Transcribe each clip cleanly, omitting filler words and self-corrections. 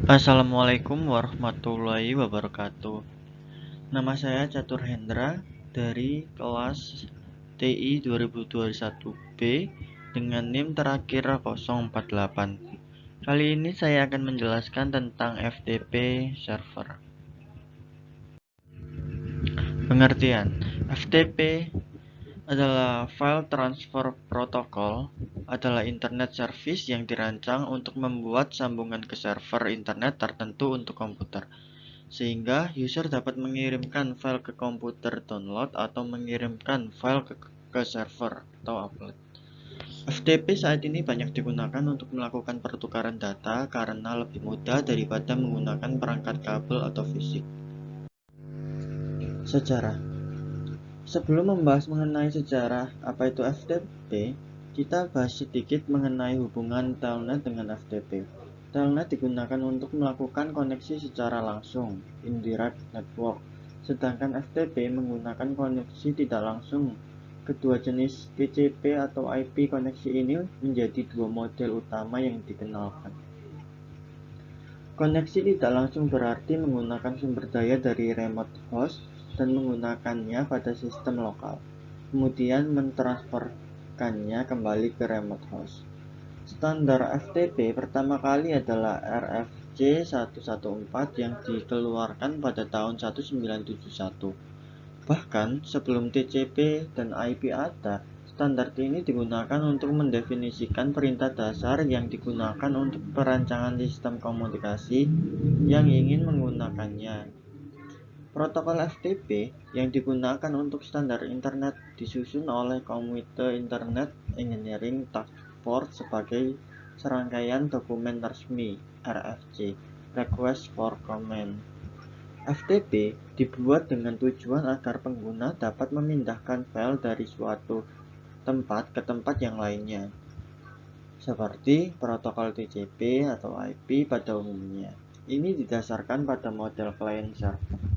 Assalamualaikum warahmatullahi wabarakatuh. Nama saya Catur Hendra dari kelas TI 2021B dengan NIM terakhir 048. Kali ini saya akan menjelaskan tentang FTP server. Pengertian: FTP adalah File Transfer Protocol, adalah internet service yang dirancang untuk membuat sambungan ke server internet tertentu untuk komputer, sehingga user dapat mengirimkan file ke komputer download atau mengirimkan file ke server atau upload. FTP saat ini banyak digunakan untuk melakukan pertukaran data karena lebih mudah daripada menggunakan perangkat kabel atau fisik. Sejarah. Sebelum membahas mengenai sejarah apa itu FTP, kita bahas sedikit mengenai hubungan Telnet dengan FTP. Telnet digunakan untuk melakukan koneksi secara langsung, indirect network, sedangkan FTP menggunakan koneksi tidak langsung. Kedua jenis TCP atau IP koneksi ini menjadi dua model utama yang dikenalkan. Koneksi tidak langsung berarti menggunakan sumber daya dari remote host dan menggunakannya pada sistem lokal, kemudian mentransferkannya kembali ke remote host. Standar FTP pertama kali adalah RFC 114 yang dikeluarkan pada tahun 1971. Bahkan sebelum TCP dan IP ada, standar ini digunakan untuk mendefinisikan perintah dasar yang digunakan untuk perancangan sistem komunikasi yang ingin menggunakannya. Protokol FTP yang digunakan untuk standar internet disusun oleh Komite Internet Engineering Task Force sebagai serangkaian dokumen resmi RFC (Request for Comment). FTP dibuat dengan tujuan agar pengguna dapat memindahkan file dari suatu tempat ke tempat yang lainnya, seperti protokol TCP atau IP pada umumnya. Ini didasarkan pada model client server.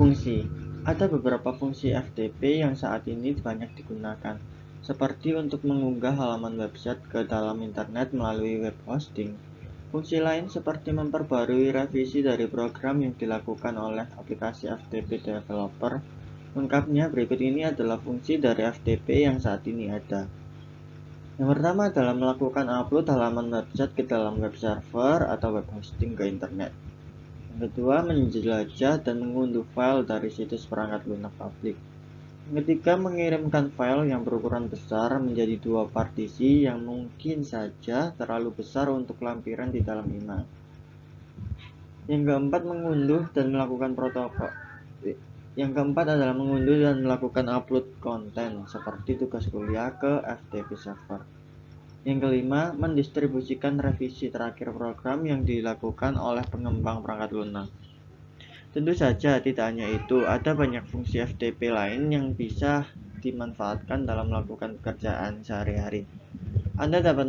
Fungsi. Ada beberapa fungsi FTP yang saat ini banyak digunakan, seperti untuk mengunggah halaman website ke dalam internet melalui web hosting. Fungsi lain seperti memperbarui revisi dari program yang dilakukan oleh aplikasi FTP developer. Lengkapnya berikut ini adalah fungsi dari FTP yang saat ini ada. Yang pertama adalah melakukan upload halaman website ke dalam web server atau web hosting ke internet. Yang kedua, menjelajah dan mengunduh file dari situs perangkat lunak publik. Yang ketiga, mengirimkan file yang berukuran besar menjadi dua partisi yang mungkin saja terlalu besar untuk lampiran di dalam email. Yang keempat, mengunduh dan melakukan protokol. Yang keempat adalah mengunduh dan melakukan upload konten seperti tugas kuliah ke FTP server. Yang kelima, mendistribusikan revisi terakhir program yang dilakukan oleh pengembang perangkat lunak. Tentu saja tidak hanya itu, ada banyak fungsi FTP lain yang bisa dimanfaatkan dalam melakukan pekerjaan sehari-hari. Anda dapat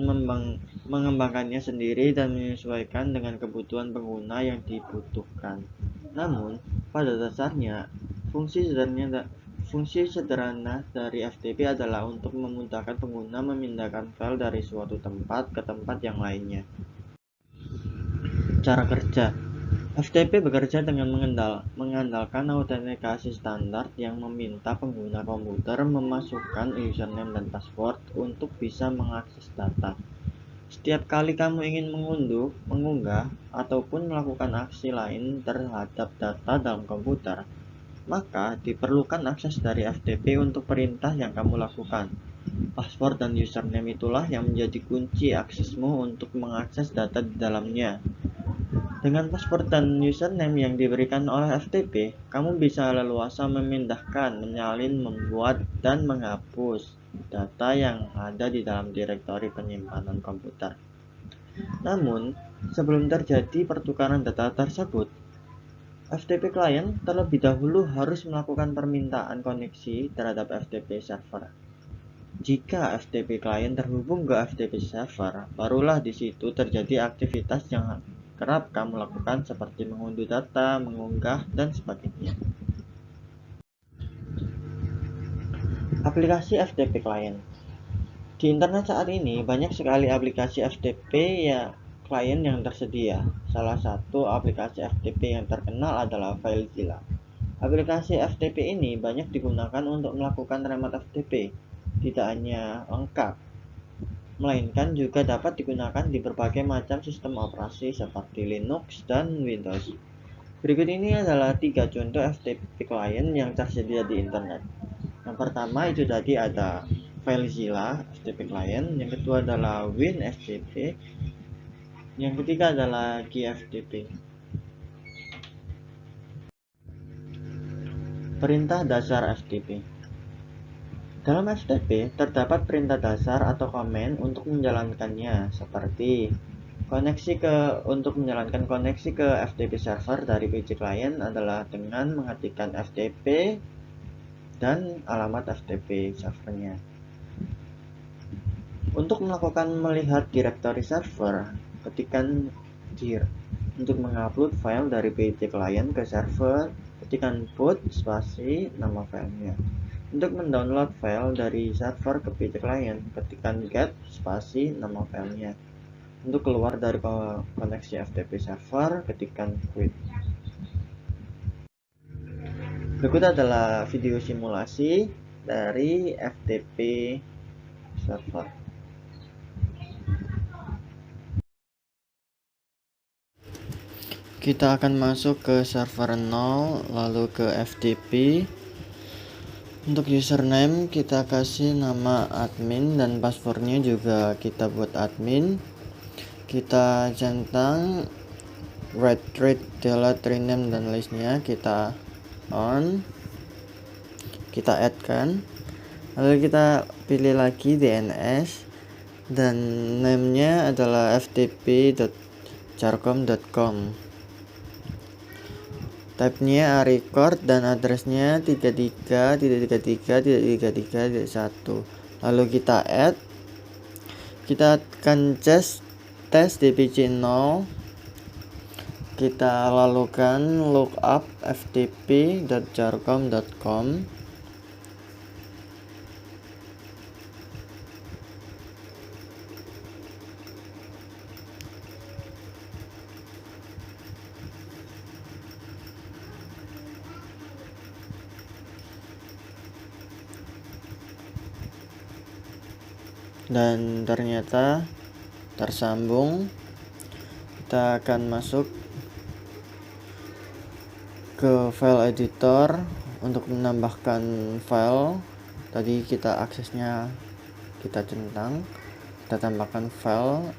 mengembangkannya sendiri dan menyesuaikan dengan kebutuhan pengguna yang dibutuhkan. Namun, pada dasarnya, fungsi sederhana dari FTP adalah untuk memudahkan pengguna memindahkan file dari suatu tempat ke tempat yang lainnya. Cara kerja. FTP bekerja dengan mengandalkan autentikasi standar yang meminta pengguna komputer memasukkan username dan password untuk bisa mengakses data. Setiap kali kamu ingin mengunduh, mengunggah, ataupun melakukan aksi lain terhadap data dalam komputer, maka diperlukan akses dari FTP untuk perintah yang kamu lakukan. Password dan username itulah yang menjadi kunci aksesmu untuk mengakses data di dalamnya. Dengan password dan username yang diberikan oleh FTP, kamu bisa leluasa memindahkan, menyalin, membuat, dan menghapus data yang ada di dalam direktori penyimpanan komputer. Namun, sebelum terjadi pertukaran data tersebut, FTP client terlebih dahulu harus melakukan permintaan koneksi terhadap FTP server. Jika FTP client terhubung ke FTP server, barulah di situ terjadi aktivitas yang kerap kamu lakukan seperti mengunduh data, mengunggah, dan sebagainya. Aplikasi FTP client. Di internet saat ini banyak sekali aplikasi FTP klien yang tersedia. Salah satu aplikasi FTP yang terkenal adalah FileZilla. Aplikasi FTP ini banyak digunakan untuk melakukan remote FTP. Tidak hanya lengkap, melainkan juga dapat digunakan di berbagai macam sistem operasi seperti Linux dan Windows. Berikut ini adalah 3 contoh FTP client yang tersedia di internet. Yang pertama itu tadi ada FileZilla FTP client, yang kedua adalah WinFTP, yang ketiga adalah GFTP. Perintah dasar FTP. Dalam FTP terdapat perintah dasar atau komen untuk menjalankannya, seperti untuk menjalankan koneksi ke FTP server dari PC client adalah dengan mengetikkan FTP dan alamat FTP servernya. Untuk melakukan melihat directory server, ketikkan dir. Untuk mengupload file dari PC client ke server, ketikkan put spasi nama filenya. Untuk mendownload file dari server ke PC client, ketikkan get spasi nama filenya. Untuk keluar dari koneksi FTP server, ketikkan quit. Berikut adalah video simulasi dari FTP server. Kita akan masuk ke server 0, lalu ke FTP. Untuk username kita kasih nama admin dan passwordnya juga kita buat admin. Kita centang read, delete, rename dan listnya kita on, kita add kan, lalu kita pilih lagi DNS dan namenya adalah ftp.jarcom.com. Type-nya record dan addressnya 33.33.33.1. Lalu kita add, kita akan tes di PC 0. Kita lakukan lookup ftp.jarcom.com. Dan ternyata tersambung. Kita akan masuk ke file editor untuk menambahkan file. Tadi kita aksesnya kita centang, kita tambahkan file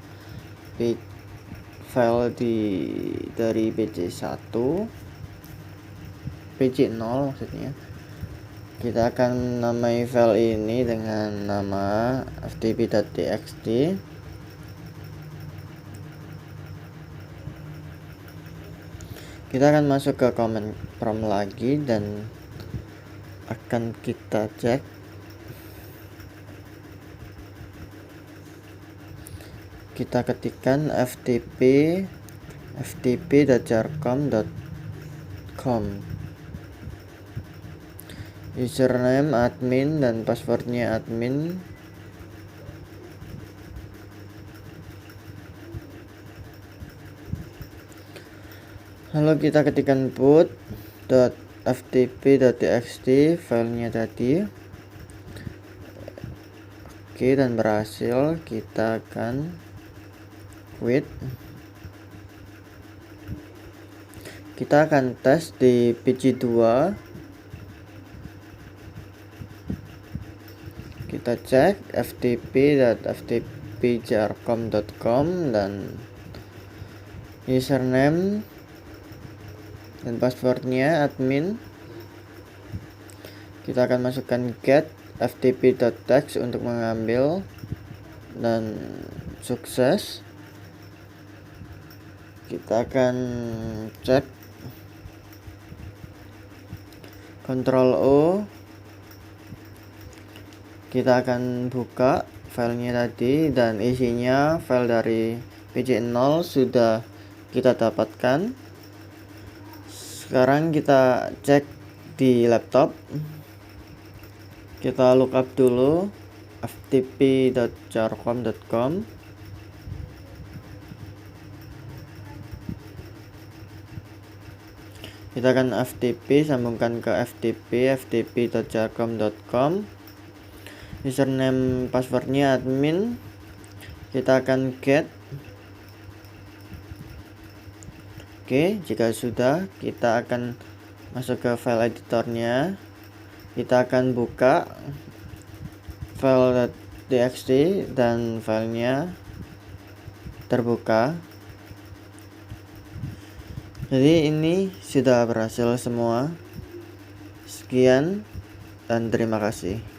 dari PC1, PC0 maksudnya. Kita akan namai file ini dengan nama ftp.txt. Kita akan masuk ke command prompt lagi dan akan kita cek. Kita ketikkan ftp.jarcom.com. Username admin dan passwordnya admin. Lalu kita ketikkan put.ftp.txt filenya tadi. Oke, dan berhasil. Kita akan quit. Kita akan tes di PC2. Kita cek ftp.ftpjarcom.com dan username dan passwordnya admin. Kita akan masukkan get ftp.text untuk mengambil dan sukses. Kita akan cek Ctrl O. Kita akan buka filenya tadi dan isinya file dari PC0 sudah kita dapatkan. Sekarang kita cek di laptop. Kita lookup dulu ftp.jarcom.com. Kita akan FTP, sambungkan ke ftp.jarcom.com. Username passwordnya admin. Kita akan get. Oke, jika sudah, kita akan masuk ke file editornya. Kita akan buka file .txt dan filenya terbuka. Jadi ini sudah berhasil semua. Sekian dan terima kasih.